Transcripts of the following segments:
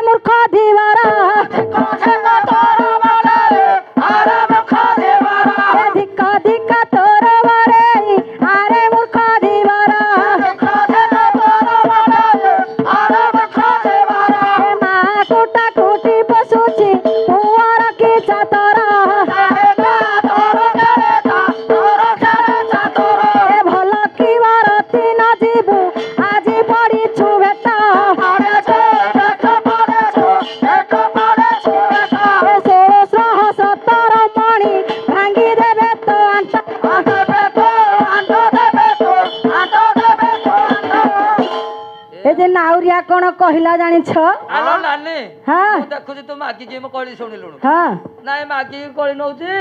মূর্খ ধীবর ধিক ধিক তোর বরে আরে মূর্খ ধীবর মা কুটা কুটি পশুছি পুଅର କି ଚାତର ଏ ଭଲ କି ବରତି ନ ଯିବୁ ଆଜି ପଡ଼ିଛୁ ଭେଟ ଏ 1617 ମଣି ଭାଙ୍ଗି ଦେବେ ତୋ ଆଣ୍ଟ ଏ ଯେ ନାଉରିଆ କଣ କହିଲା ଜାଣିଛ? ଆଲୋ ନାନୀ ହଁ ମୁଁ ଦେଖୁଛି ତୁ ମାଗିକି ମୋ କଳି ଶୁଣିଲୁଣୁ ହଁ ନାଇଁ ମାଗିକି କଳି ନଉଛି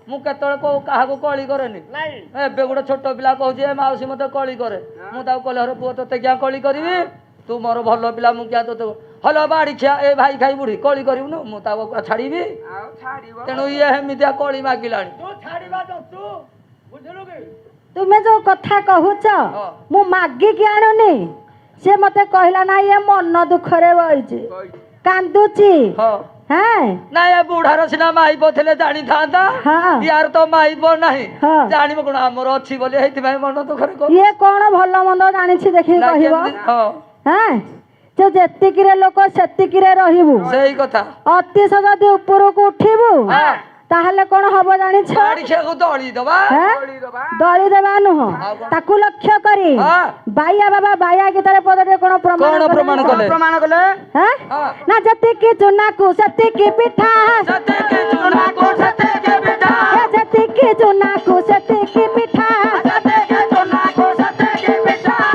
ମୁଁ କେତେବେଳେ କୋଉ କାହାକୁ କଳି କରେନି ଏବେ ଗୋଟେ ଛୋଟ ପିଲା କହୁଛି ଏ ମାଉସୀ ମତେ କଳି କରେ ମୁଁ ତାକୁ କହିଲେ ହରେ ପୁଅ ତତେ କିଆ କଳି କରିବି ତୁ ମୋର ଭଲ ପିଲା ମୁଁ କିଆ ତତେ ହଲ ବାଡ଼ି ଖିଆ ଏ ଭାଇ ଖାଇ ବୁଢୀ କଳି କରିବୁନୁ ମୁଁ ତାକୁ ଛାଡ଼ିବି ତେଣୁ ଇଏ ଏମିତିଆ କଳି ମାଗିଲାଣି ତୁମେ ଯୋଉ କଥା କହୁଛ ମୁଁ ମାଗିକି ଆଣୁନି ସେ ମତେ କହିଲା ନା ଇଏ ମନ ଦୁଃଖରେ ବଇଛି କାନ୍ଦୁଛି ହଁ ହଁ ନାଇଁ ଏ ବୁଢାର ସିନା ମାଇପ ଥିଲେ ଜାଣିଥାନ୍ତା ହଁ ୟାର ତ ମାଇପ ନାହିଁ ହଁ ଜାଣିବ କଣ ଆମର ଅଛି ବୋଲି ହେଇଥିପାଇଁ ମନ ଦୁଃଖରେ ଇଏ କଣ ଭଲ ମନ୍ଦ ଜାଣିଛି ଦେଖିକି କହିବ ହଁ ହଁ ତୁ ଯେତିକିରେ ଲୋକ ସେତିକିରେ ରହିବୁ ସେଇ କଥା ଅତିଶ ଯଦି ଉପରକୁ ଉଠିବୁ ତାହେଲେ କଣ ହବ ଜାଣିଛ ବାଡ଼ିଖିଆକୁ ଦଳି ଦବା ଦଳି ଦେବା ନୁହଁ ତାକୁ ଲକ୍ଷ୍ୟ କରି ବାଇଆ ବାବା ବାଇଆ ଗୀତାରେ ପଦରେ କଣ ପ୍ରମାଣ କଲେ ହଁ ନା ଯେତିକି ଚୁନାକୁ ସେତିକି ପିଠା ସେତିକି ଚୁନାକୁ ସେତିକି ପିଠା ଯେତିକି ଚୁନାକୁ ସେତିକି ପିଠା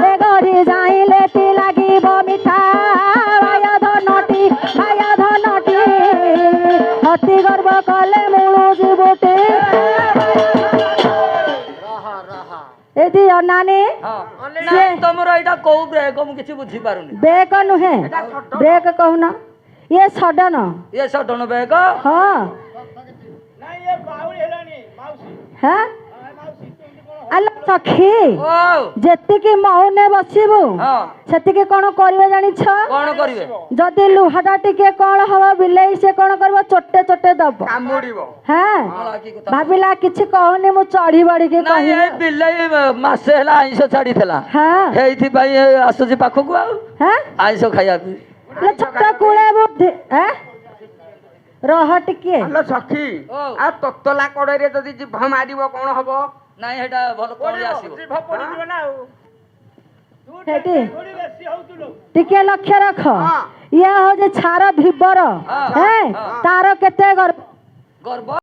ଏ ଗରି ଯାଇଲେ ଟି ଲାଗିବ ମିଠା ବାୟ ଧନଟି ଅତି ଗର୍ବ କଲେ ମୂଳୁ ଯିବୁଟି ଏଦି ଅନାନି ତମର ଏଇଟା କୋଉ ବ୍ରେକ ମୁଁ କିଛି ବୁଝିପାରୁନି ବ୍ରେକ ନୁହେଁ ବ୍ରେକ କହୁନ ଇଏ ସଡନ ଇଏ ସଡନ ବ୍ରେକ ହଁ ହଁ ଆଲୋ ସଖୀ ଯେତିକି ମହୁନେ ବସିବୁ ସେତିକି କଣ କରିବେ ଜାଣିଛ କଣ କରିବେ ଯଦି ଲୁହାଟା ଟିକେ କଣ ହବ ବିଲେଇ ସେ କଣ କରିବ ଚୋଟେ ଚୋଟେ ଦବ ହଁ ଭାବିଲା କିଛି କହୁନି ମୁଁ ଚଢି ବଢିକି କହିବି ବିଲେଇ ମାସେ ହେଲା ଆଇଁଷ ଛାଡିଥିଲା ହଁ ସେଇଥିପାଇଁ ଆସୁଛି ପାଖକୁ ଆଉ ଆଇଁଷ ଖାଇବାକୁ ଛୋଟ କୁଳେ ବୁଦ୍ଧି ରହ ଟିକେ ସଖୀ ଆଉ ତତଲା କଡରେ ଯଦି ଜିଭ ମାରିବ କଣ ହବ ନାଇଁ ହେଟା ଭଲ କଳି ଆସିବ ସେଠି ଟିକେ ଲକ୍ଷ୍ୟ ରଖ ଇଏ ହଉଛି ଛାର ଧୀବର ତାର କେତେ ଗର୍ବ